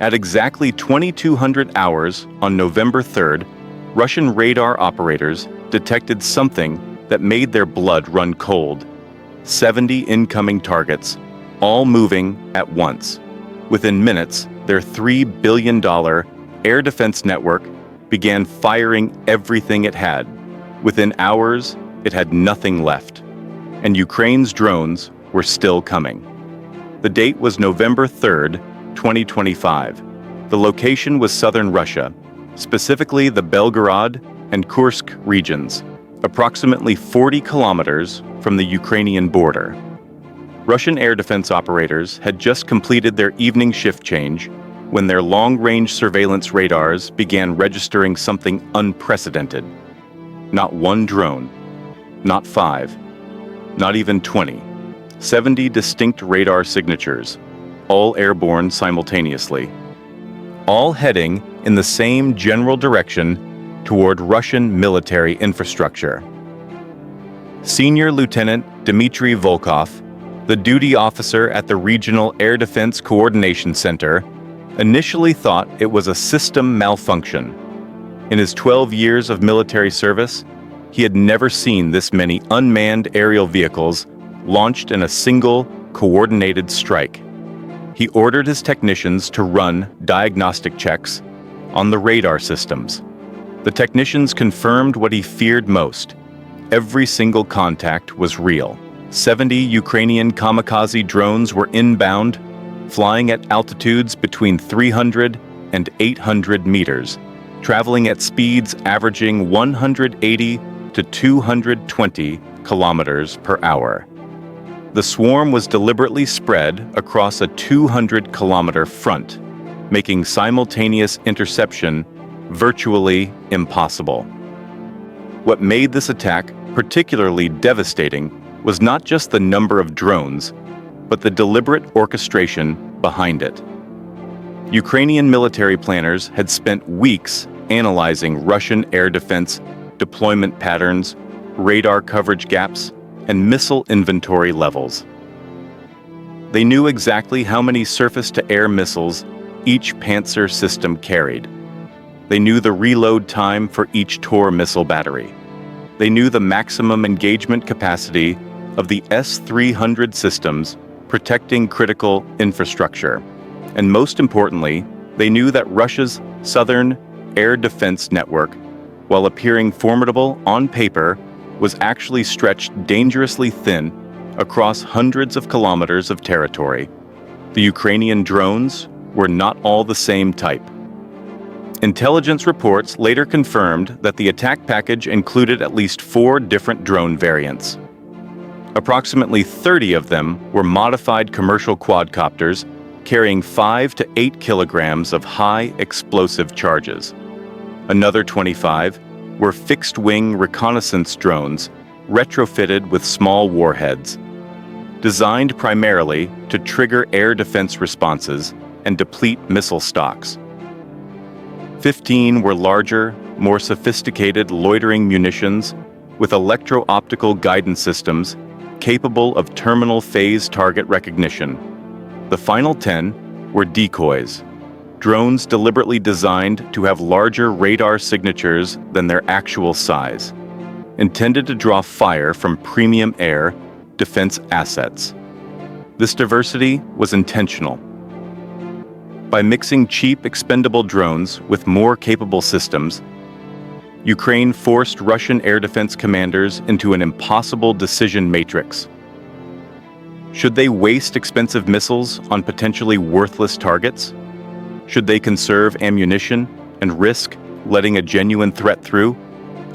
At exactly 2200 hours on November 3rd, Russian radar operators detected something that made their blood run cold. 70 incoming targets, all moving at once. Within minutes, their $3 billion air defense network began firing everything it had. Within hours, it had nothing left. And Ukraine's drones were still coming. The date was November 3rd, 2025. The location was southern Russia, specifically the Belgorod and Kursk regions, approximately 40 kilometers from the Ukrainian border. Russian air defense operators had just completed their evening shift change when their long-range surveillance radars began registering something unprecedented. Not one drone, not 5, not even 20. 70 distinct radar signatures, all airborne simultaneously, all heading in the same general direction toward Russian military infrastructure. Senior Lieutenant Dmitry Volkov, the duty officer at the Regional Air Defense Coordination Center, initially thought it was a system malfunction. In his 12 years of military service, he had never seen this many unmanned aerial vehicles launched in a single, coordinated strike. He ordered his technicians to run diagnostic checks on the radar systems. The technicians confirmed what he feared most. Every single contact was real. 70 Ukrainian Kamikaze drones were inbound, flying at altitudes between 300 and 800 meters, traveling at speeds averaging 180 to 220 kilometers per hour. The swarm was deliberately spread across a 200-kilometer front, making simultaneous interception virtually impossible. What made this attack particularly devastating was not just the number of drones, but the deliberate orchestration behind it. Ukrainian military planners had spent weeks analyzing Russian air defense deployment patterns, radar coverage gaps, and missile inventory levels. They knew exactly how many surface-to-air missiles each Pantsir system carried. They knew the reload time for each Tor missile battery. They knew the maximum engagement capacity of the S-300 systems protecting critical infrastructure. And most importantly, they knew that Russia's southern air defense network, while appearing formidable on paper, was actually stretched dangerously thin across hundreds of kilometers of territory. The Ukrainian drones were not all the same type. Intelligence reports later confirmed that the attack package included at least 4 different drone variants. Approximately 30 of them were modified commercial quadcopters carrying 5 to 8 kilograms of high explosive charges. Another 25 were fixed-wing reconnaissance drones retrofitted with small warheads, designed primarily to trigger air defense responses and deplete missile stocks. 15 were larger, more sophisticated loitering munitions with electro-optical guidance systems capable of terminal phase target recognition. The final 10 were decoys, drones deliberately designed to have larger radar signatures than their actual size, intended to draw fire from premium air defense assets. This diversity was intentional. By mixing cheap, expendable drones with more capable systems, Ukraine forced Russian air defense commanders into an impossible decision matrix. Should they waste expensive missiles on potentially worthless targets? Should they conserve ammunition and risk letting a genuine threat through?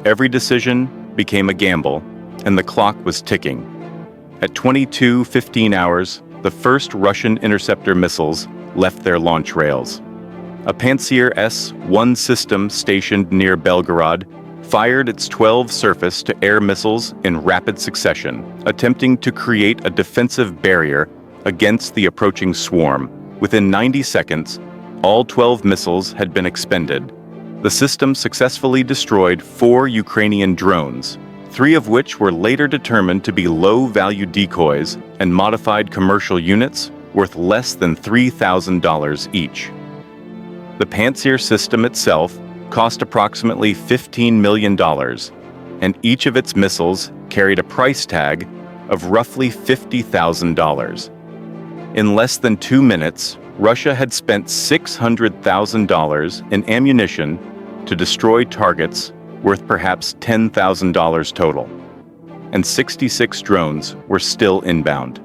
Every decision became a gamble, and the clock was ticking. At 22:15 hours, the first Russian interceptor missiles left their launch rails. A Pantsir S1 system stationed near Belgorod fired its 12 surface-to-air missiles in rapid succession, attempting to create a defensive barrier against the approaching swarm. Within 90 seconds, all 12 missiles had been expended. The system successfully destroyed 4 Ukrainian drones, 3 of which were later determined to be low-value decoys and modified commercial units worth less than $3,000 each. The Pantsir system itself cost approximately $15 million, and each of its missiles carried a price tag of roughly $50,000. In less than 2 minutes, Russia had spent $600,000 in ammunition to destroy targets worth perhaps $10,000 total, and 66 drones were still inbound.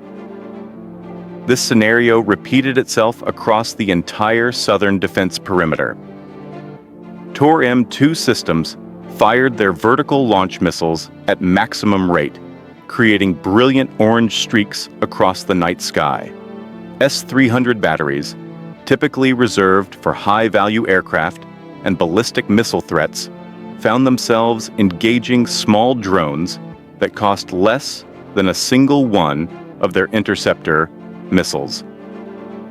This scenario repeated itself across the entire southern defense perimeter. Tor M2 systems fired their vertical launch missiles at maximum rate, creating brilliant orange streaks across the night sky. S-300 batteries, typically reserved for high-value aircraft and ballistic missile threats, found themselves engaging small drones that cost less than a single one of their interceptor missiles.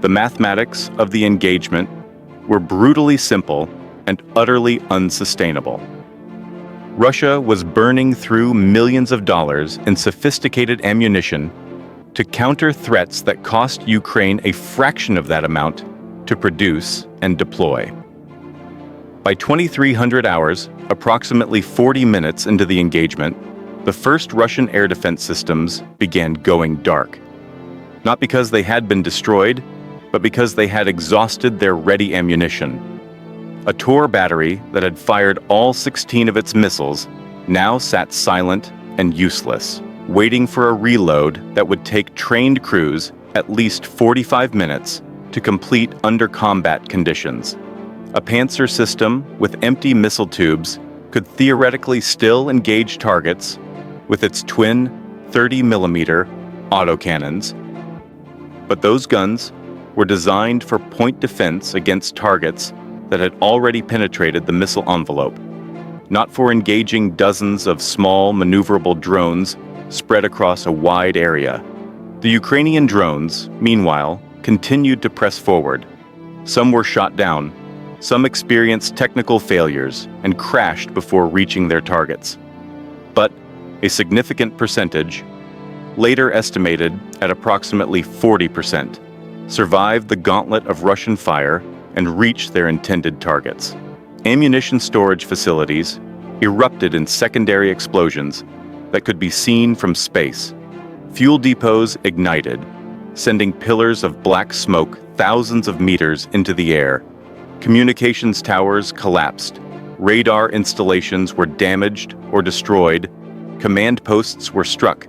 The mathematics of the engagement were brutally simple and utterly unsustainable. Russia was burning through millions of dollars in sophisticated ammunition to counter threats that cost Ukraine a fraction of that amount to produce and deploy. By 2300 hours, approximately 40 minutes into the engagement, the first Russian air defense systems began going dark. Not because they had been destroyed, but because they had exhausted their ready ammunition. A Tor battery that had fired all 16 of its missiles now sat silent and useless, waiting for a reload that would take trained crews at least 45 minutes to complete under combat conditions. A Pantsir system with empty missile tubes could theoretically still engage targets with its twin 30mm autocannons, but those guns were designed for point defense against targets that had already penetrated the missile envelope, not for engaging dozens of small maneuverable drones spread across a wide area. The Ukrainian drones, meanwhile, continued to press forward. Some were shot down, some experienced technical failures and crashed before reaching their targets. But a significant percentage, later estimated at approximately 40%, survived the gauntlet of Russian fire and reached their intended targets. Ammunition storage facilities erupted in secondary explosions that could be seen from space. Fuel depots ignited, sending pillars of black smoke thousands of meters into the air. Communications towers collapsed. Radar installations were damaged or destroyed. Command posts were struck.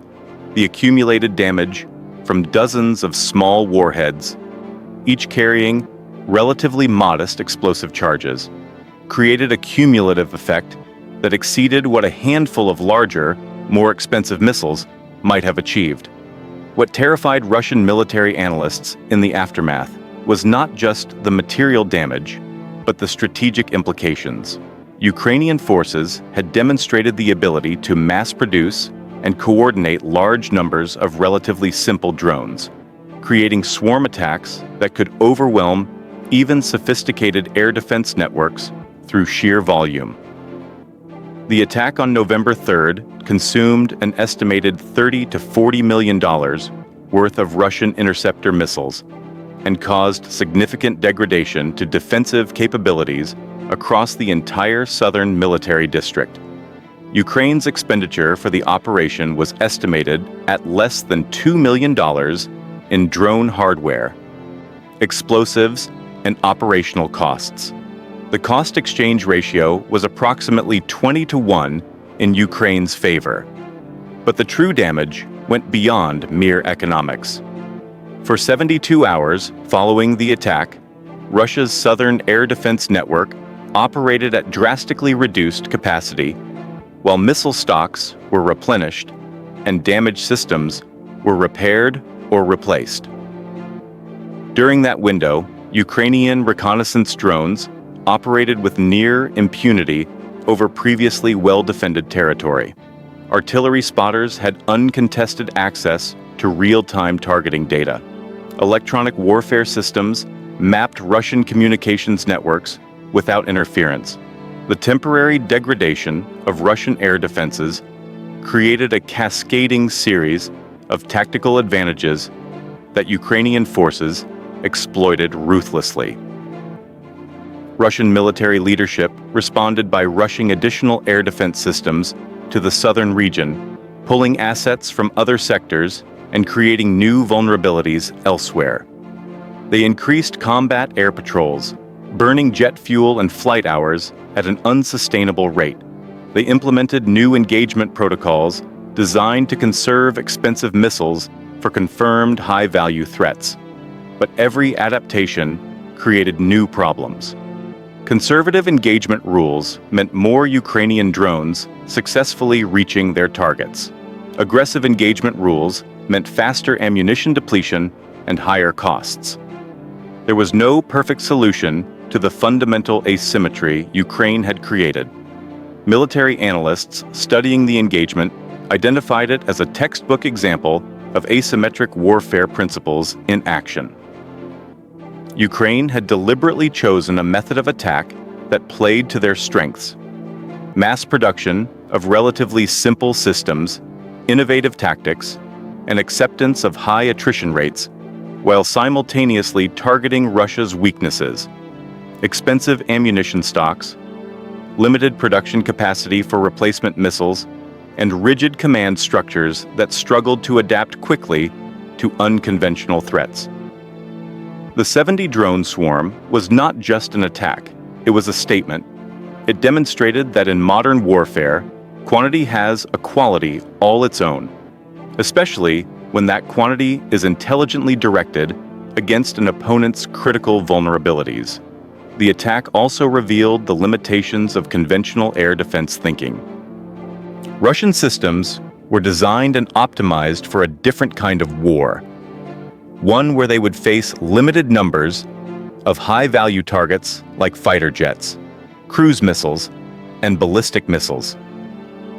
The accumulated damage from dozens of small warheads, each carrying relatively modest explosive charges, created a cumulative effect that exceeded what a handful of larger, more expensive missiles might have achieved. What terrified Russian military analysts in the aftermath was not just the material damage, but the strategic implications. Ukrainian forces had demonstrated the ability to mass-produce and coordinate large numbers of relatively simple drones, creating swarm attacks that could overwhelm even sophisticated air defense networks through sheer volume. The attack on November 3rd consumed an estimated $30 to $40 million worth of Russian interceptor missiles and caused significant degradation to defensive capabilities across the entire southern military district. Ukraine's expenditure for the operation was estimated at less than $2 million in drone hardware, explosives, and operational costs. The cost-exchange ratio was approximately 20 to 1 in Ukraine's favor. But the true damage went beyond mere economics. For 72 hours following the attack, Russia's southern air defense network operated at drastically reduced capacity, while missile stocks were replenished and damaged systems were repaired or replaced. During that window, Ukrainian reconnaissance drones operated with near impunity over previously well-defended territory. Artillery spotters had uncontested access to real-time targeting data. Electronic warfare systems mapped Russian communications networks without interference. The temporary degradation of Russian air defenses created a cascading series of tactical advantages that Ukrainian forces exploited ruthlessly. Russian military leadership responded by rushing additional air defense systems to the southern region, pulling assets from other sectors and creating new vulnerabilities elsewhere. They increased combat air patrols, burning jet fuel and flight hours at an unsustainable rate. They implemented new engagement protocols designed to conserve expensive missiles for confirmed high-value threats. But every adaptation created new problems. Conservative engagement rules meant more Ukrainian drones successfully reaching their targets. Aggressive engagement rules meant faster ammunition depletion and higher costs. There was no perfect solution to the fundamental asymmetry Ukraine had created. Military analysts studying the engagement identified it as a textbook example of asymmetric warfare principles in action. Ukraine had deliberately chosen a method of attack that played to their strengths: mass production of relatively simple systems, innovative tactics, and acceptance of high attrition rates, while simultaneously targeting Russia's weaknesses: expensive ammunition stocks, limited production capacity for replacement missiles, and rigid command structures that struggled to adapt quickly to unconventional threats. The 70-drone swarm was not just an attack, it was a statement. It demonstrated that in modern warfare, quantity has a quality all its own, especially when that quantity is intelligently directed against an opponent's critical vulnerabilities. The attack also revealed the limitations of conventional air defense thinking. Russian systems were designed and optimized for a different kind of war, one where they would face limited numbers of high-value targets like fighter jets, cruise missiles, and ballistic missiles.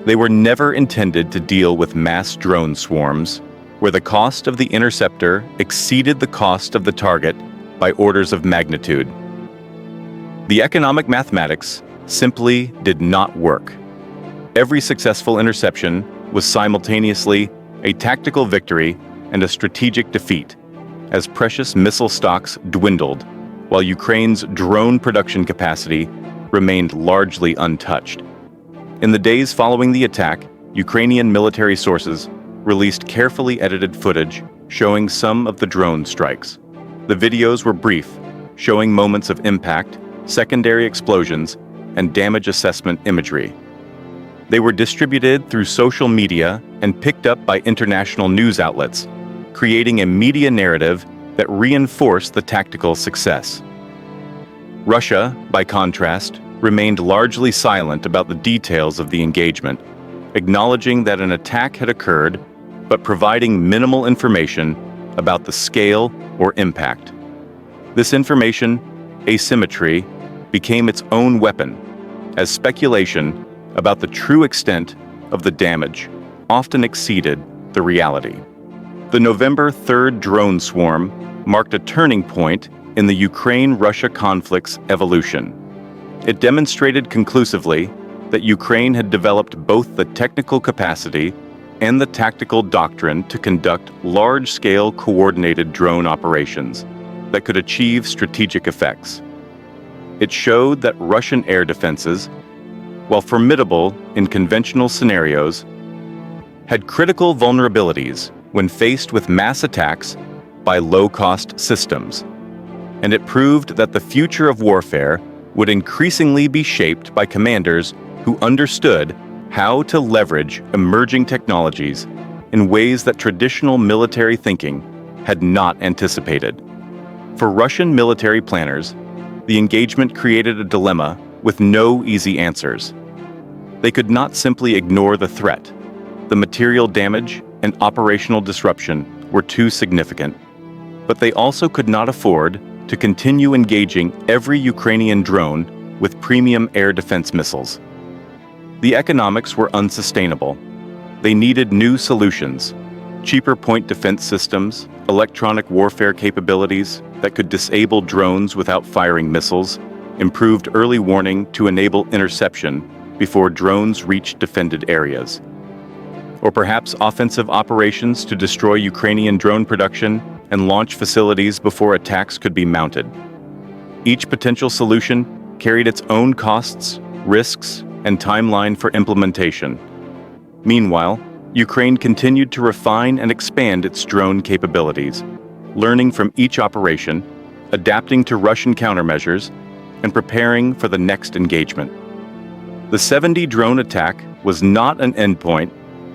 They were never intended to deal with mass drone swarms, where the cost of the interceptor exceeded the cost of the target by orders of magnitude. The economic mathematics simply did not work. Every successful interception was simultaneously a tactical victory and a strategic defeat, as precious missile stocks dwindled, while Ukraine's drone production capacity remained largely untouched. In the days following the attack, Ukrainian military sources released carefully edited footage showing some of the drone strikes. The videos were brief, showing moments of impact, secondary explosions, and damage assessment imagery. They were distributed through social media and picked up by international news outlets, creating a media narrative that reinforced the tactical success. Russia, by contrast, remained largely silent about the details of the engagement, acknowledging that an attack had occurred, but providing minimal information about the scale or impact. This information, asymmetry, became its own weapon, as speculation about the true extent of the damage often exceeded the reality. The November 3rd drone swarm marked a turning point in the Ukraine-Russia conflict's evolution. It demonstrated conclusively that Ukraine had developed both the technical capacity and the tactical doctrine to conduct large-scale coordinated drone operations that could achieve strategic effects. It showed that Russian air defenses, while formidable in conventional scenarios, had critical vulnerabilities when faced with mass attacks by low-cost systems. And it proved that the future of warfare would increasingly be shaped by commanders who understood how to leverage emerging technologies in ways that traditional military thinking had not anticipated. For Russian military planners, the engagement created a dilemma with no easy answers. They could not simply ignore the threat. The material damage and operational disruption were too significant. But they also could not afford to continue engaging every Ukrainian drone with premium air defense missiles. The economics were unsustainable. They needed new solutions: cheaper point defense systems, electronic warfare capabilities that could disable drones without firing missiles, improved early warning to enable interception before drones reached defended areas, or perhaps offensive operations to destroy Ukrainian drone production and launch facilities before attacks could be mounted. Each potential solution carried its own costs, risks, and timeline for implementation. Meanwhile, Ukraine continued to refine and expand its drone capabilities, learning from each operation, adapting to Russian countermeasures, and preparing for the next engagement. The 70 drone attack was not an endpoint,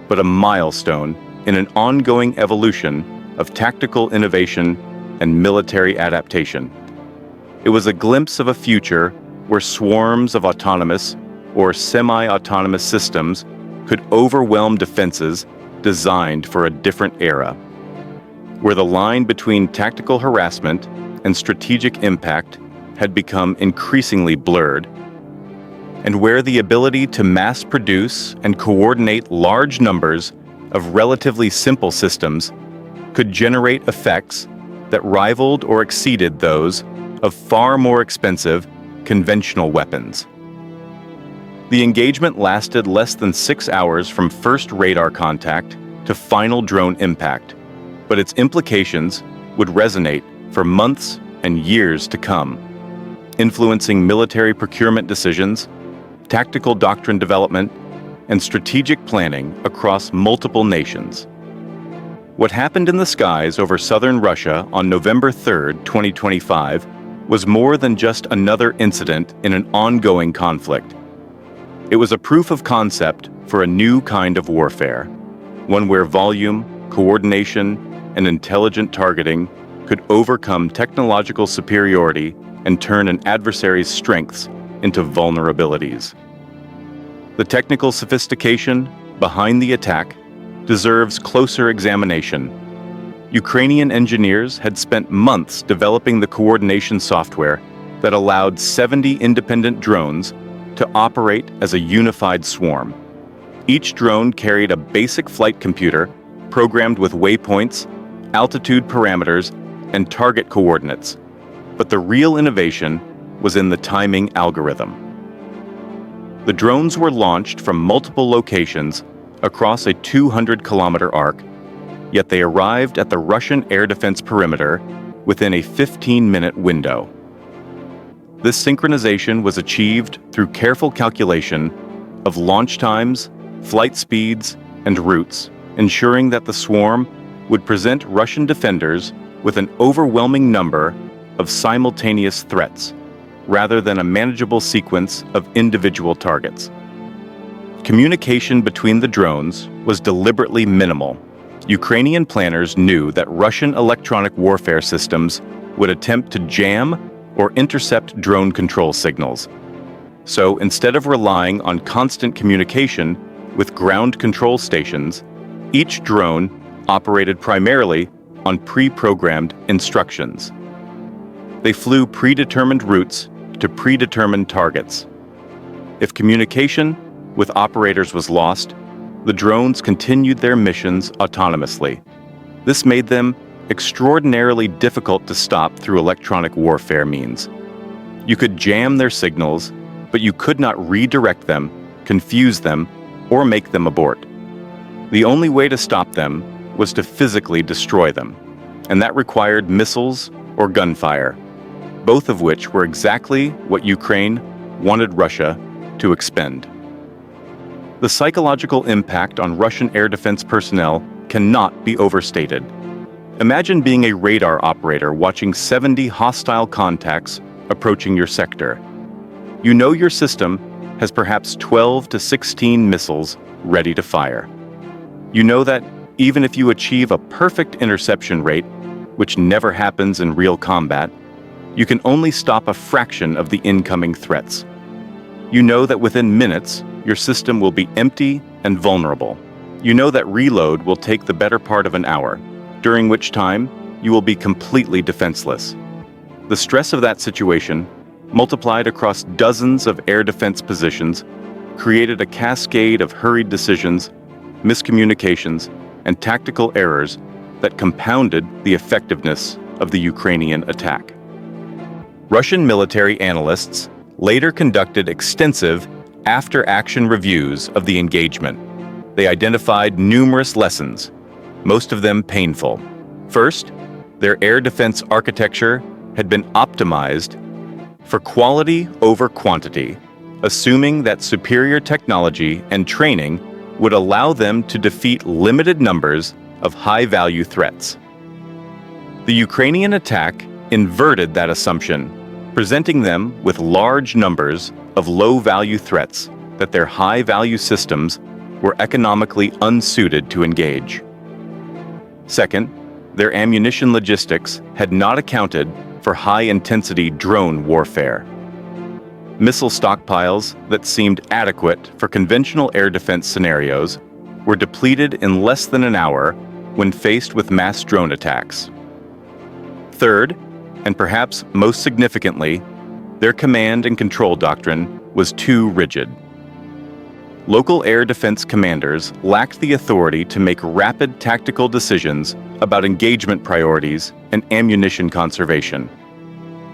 but a milestone in an ongoing evolution of tactical innovation and military adaptation. It was a glimpse of a future where swarms of autonomous or semi-autonomous systems could overwhelm defenses designed for a different era, where the line between tactical harassment and strategic impact had become increasingly blurred, and where the ability to mass produce and coordinate large numbers of relatively simple systems could generate effects that rivaled or exceeded those of far more expensive conventional weapons. The engagement lasted less than 6 hours from first radar contact to final drone impact, but its implications would resonate for months and years to come, influencing military procurement decisions, tactical doctrine development, and strategic planning across multiple nations. What happened in the skies over southern Russia on November 3, 2025, was more than just another incident in an ongoing conflict. It was a proof of concept for a new kind of warfare, one where volume, coordination, and intelligent targeting could overcome technological superiority and turn an adversary's strengths into vulnerabilities. The technical sophistication behind the attack deserves closer examination. Ukrainian engineers had spent months developing the coordination software that allowed 70 independent drones to operate as a unified swarm. Each drone carried a basic flight computer programmed with waypoints, altitude parameters, and target coordinates. But the real innovation was in the timing algorithm. The drones were launched from multiple locations across a 200-kilometer arc, yet they arrived at the Russian air defense perimeter within a 15-minute window. This synchronization was achieved through careful calculation of launch times, flight speeds, and routes, ensuring that the swarm would present Russian defenders with an overwhelming number of simultaneous threats, rather than a manageable sequence of individual targets. Communication between the drones was deliberately minimal. Ukrainian planners knew that Russian electronic warfare systems would attempt to jam or intercept drone control signals. So instead of relying on constant communication with ground control stations, each drone operated primarily on pre-programmed instructions. They flew predetermined routes to predetermined targets. If communication with operators was lost, the drones continued their missions autonomously. This made them extraordinarily difficult to stop through electronic warfare means. You could jam their signals, but you could not redirect them, confuse them, or make them abort. The only way to stop them was to physically destroy them, and that required missiles or gunfire, both of which were exactly what Ukraine wanted Russia to expend. The psychological impact on Russian air defense personnel cannot be overstated. Imagine being a radar operator watching 70 hostile contacts approaching your sector. You know your system has perhaps 12 to 16 missiles ready to fire. You know that even if you achieve a perfect interception rate, which never happens in real combat, you can only stop a fraction of the incoming threats. You know that within minutes, your system will be empty and vulnerable. You know that reload will take the better part of an hour, during which time you will be completely defenseless. The stress of that situation, multiplied across dozens of air defense positions, created a cascade of hurried decisions, miscommunications, and tactical errors that compounded the effectiveness of the Ukrainian attack. Russian military analysts later conducted extensive after-action reviews of the engagement. They identified numerous lessons, most of them painful. First, their air defense architecture had been optimized for quality over quantity, assuming that superior technology and training would allow them to defeat limited numbers of high-value threats. The Ukrainian attack inverted that assumption, presenting them with large numbers of low-value threats that their high-value systems were economically unsuited to engage. Second, their ammunition logistics had not accounted for high-intensity drone warfare. Missile stockpiles that seemed adequate for conventional air defense scenarios were depleted in less than an hour when faced with mass drone attacks. Third, and perhaps most significantly, their command and control doctrine was too rigid. Local air defense commanders lacked the authority to make rapid tactical decisions about engagement priorities and ammunition conservation.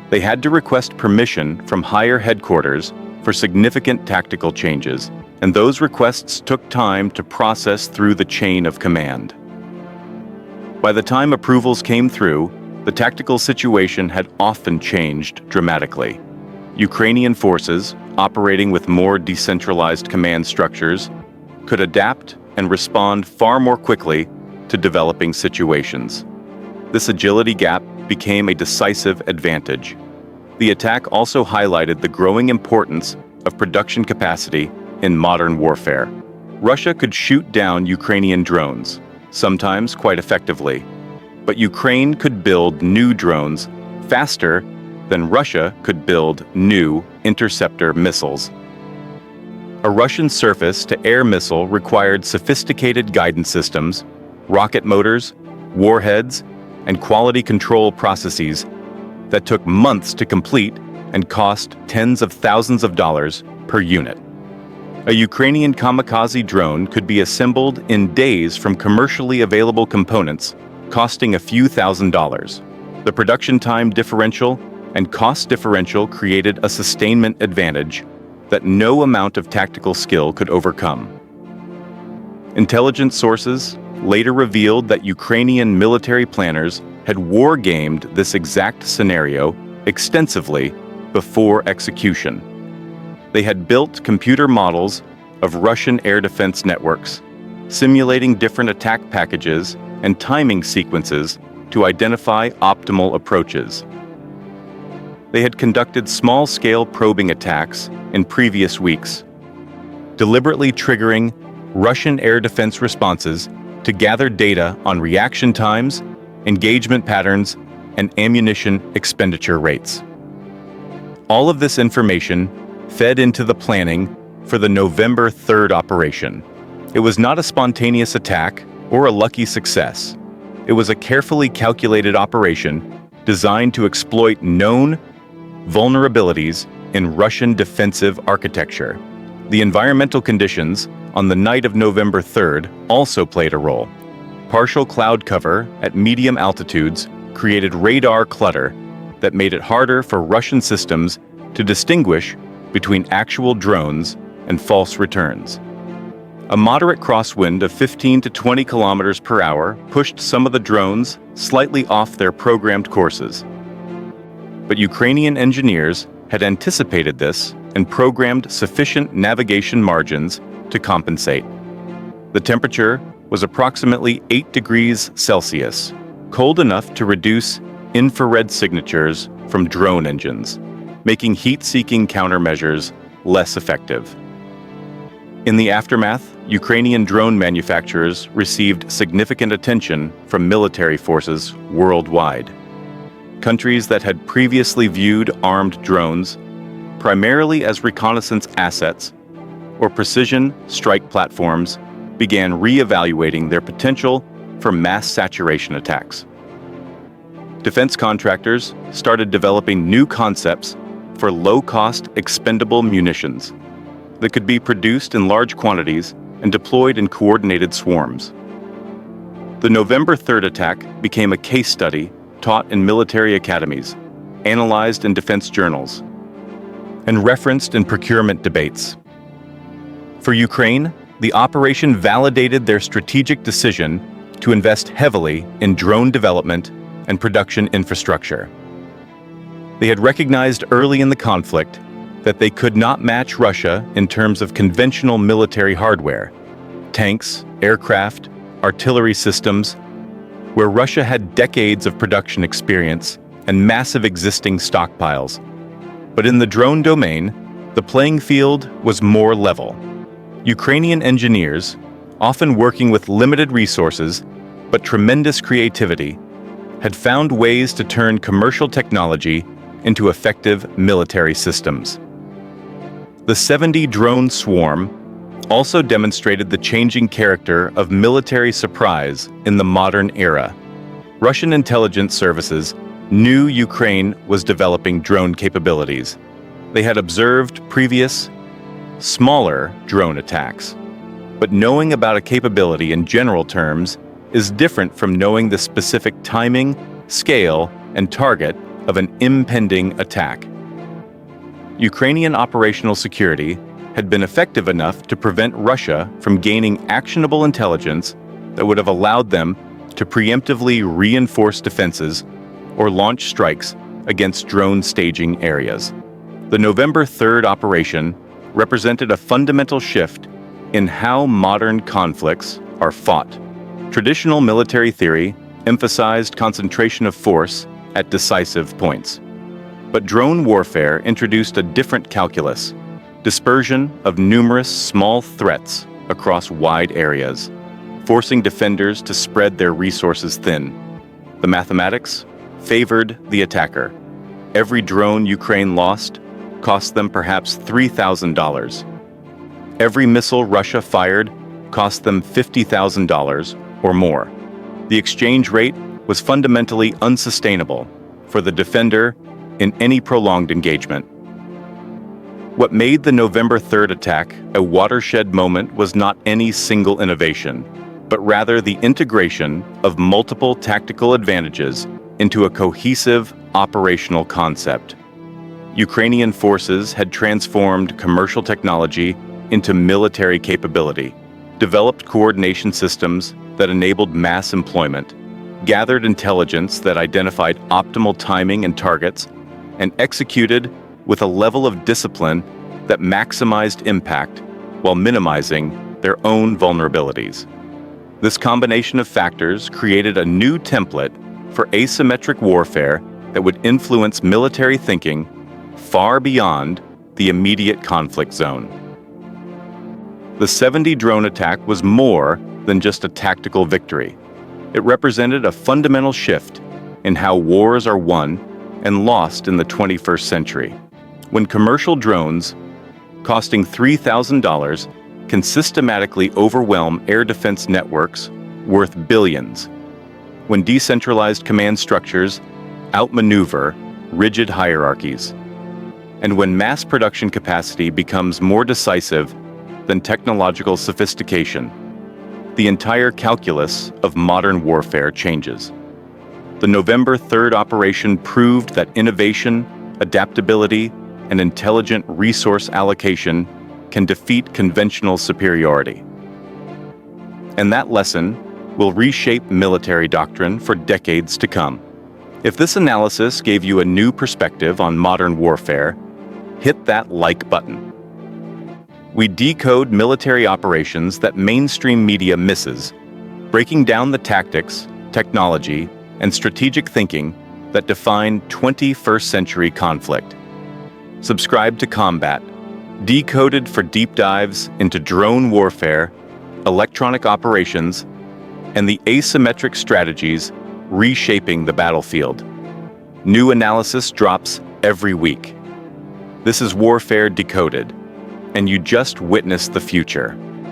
They had to request permission from higher headquarters for significant tactical changes, and those requests took time to process through the chain of command. By the time approvals came through, the tactical situation had often changed dramatically. Ukrainian forces, operating with more decentralized command structures, could adapt and respond far more quickly to developing situations. This agility gap became a decisive advantage. The attack also highlighted the growing importance of production capacity in modern warfare. Russia could shoot down Ukrainian drones, sometimes quite effectively, but Ukraine could build new drones faster than Russia could build new interceptor missiles. A Russian surface-to-air missile required sophisticated guidance systems, rocket motors, warheads, and quality control processes that took months to complete and cost tens of thousands of dollars per unit. A Ukrainian Kamikaze drone could be assembled in days from commercially available components, costing a few $1,000s. The production time differential and cost differential created a sustainment advantage that no amount of tactical skill could overcome. Intelligence sources later revealed that Ukrainian military planners had war-gamed this exact scenario extensively before execution. They had built computer models of Russian air defense networks, simulating different attack packages and timing sequences to identify optimal approaches. They had conducted small-scale probing attacks in previous weeks, deliberately triggering Russian air defense responses to gather data on reaction times, engagement patterns, and ammunition expenditure rates. All of this information fed into the planning for the November 3rd operation. It was not a spontaneous attack or a lucky success. It was a carefully calculated operation designed to exploit known vulnerabilities in Russian defensive architecture. The environmental conditions on the night of November 3rd also played a role. Partial cloud cover at medium altitudes created radar clutter that made it harder for Russian systems to distinguish between actual drones and false returns. A moderate crosswind of 15 to 20 kilometers per hour pushed some of the drones slightly off their programmed courses. But Ukrainian engineers had anticipated this and programmed sufficient navigation margins to compensate. The temperature was approximately 8 degrees Celsius, cold enough to reduce infrared signatures from drone engines, making heat-seeking countermeasures less effective. In the aftermath, Ukrainian drone manufacturers received significant attention from military forces worldwide. Countries that had previously viewed armed drones primarily as reconnaissance assets or precision strike platforms began re-evaluating their potential for mass saturation attacks. Defense contractors started developing new concepts for low-cost expendable munitions that could be produced in large quantities and deployed in coordinated swarms. The November 3rd attack became a case study taught in military academies, analyzed in defense journals, and referenced in procurement debates. For Ukraine, the operation validated their strategic decision to invest heavily in drone development and production infrastructure. They had recognized early in the conflict that they could not match Russia in terms of conventional military hardware, tanks, aircraft, artillery systems, where Russia had decades of production experience and massive existing stockpiles. But in the drone domain, the playing field was more level. Ukrainian engineers, often working with limited resources but tremendous creativity, had found ways to turn commercial technology into effective military systems. The 70-drone swarm also demonstrated the changing character of military surprise in the modern era. Russian intelligence services knew Ukraine was developing drone capabilities. They had observed previous, smaller drone attacks. But knowing about a capability in general terms is different from knowing the specific timing, scale, and target of an impending attack. Ukrainian operational security had been effective enough to prevent Russia from gaining actionable intelligence that would have allowed them to preemptively reinforce defenses or launch strikes against drone staging areas. The November 3rd operation represented a fundamental shift in how modern conflicts are fought. Traditional military theory emphasized concentration of force at decisive points. But drone warfare introduced a different calculus: dispersion of numerous small threats across wide areas, forcing defenders to spread their resources thin. The mathematics favored the attacker. Every drone Ukraine lost cost them perhaps $3,000. Every missile Russia fired cost them $50,000 or more. The exchange rate was fundamentally unsustainable for the defender in any prolonged engagement. What made the November 3rd attack a watershed moment was not any single innovation, but rather the integration of multiple tactical advantages into a cohesive operational concept. Ukrainian forces had transformed commercial technology into military capability, developed coordination systems that enabled mass employment, gathered intelligence that identified optimal timing and targets, and executed with a level of discipline that maximized impact while minimizing their own vulnerabilities. This combination of factors created a new template for asymmetric warfare that would influence military thinking far beyond the immediate conflict zone. The 70-drone attack was more than just a tactical victory. It represented a fundamental shift in how wars are won and lost in the 21st century. When commercial drones, costing $3,000, can systematically overwhelm air defense networks worth billions. When decentralized command structures outmaneuver rigid hierarchies. And when mass production capacity becomes more decisive than technological sophistication, the entire calculus of modern warfare changes. The November 3rd operation proved that innovation, adaptability, and intelligent resource allocation can defeat conventional superiority. And that lesson will reshape military doctrine for decades to come. If this analysis gave you a new perspective on modern warfare, hit that like button. We decode military operations that mainstream media misses, breaking down the tactics, technology, and strategic thinking that define 21st century conflict. Subscribe to Combat, Decoded, for deep dives into drone warfare, electronic operations, and the asymmetric strategies reshaping the battlefield. New analysis drops every week. This is Warfare Decoded, and you just witnessed the future.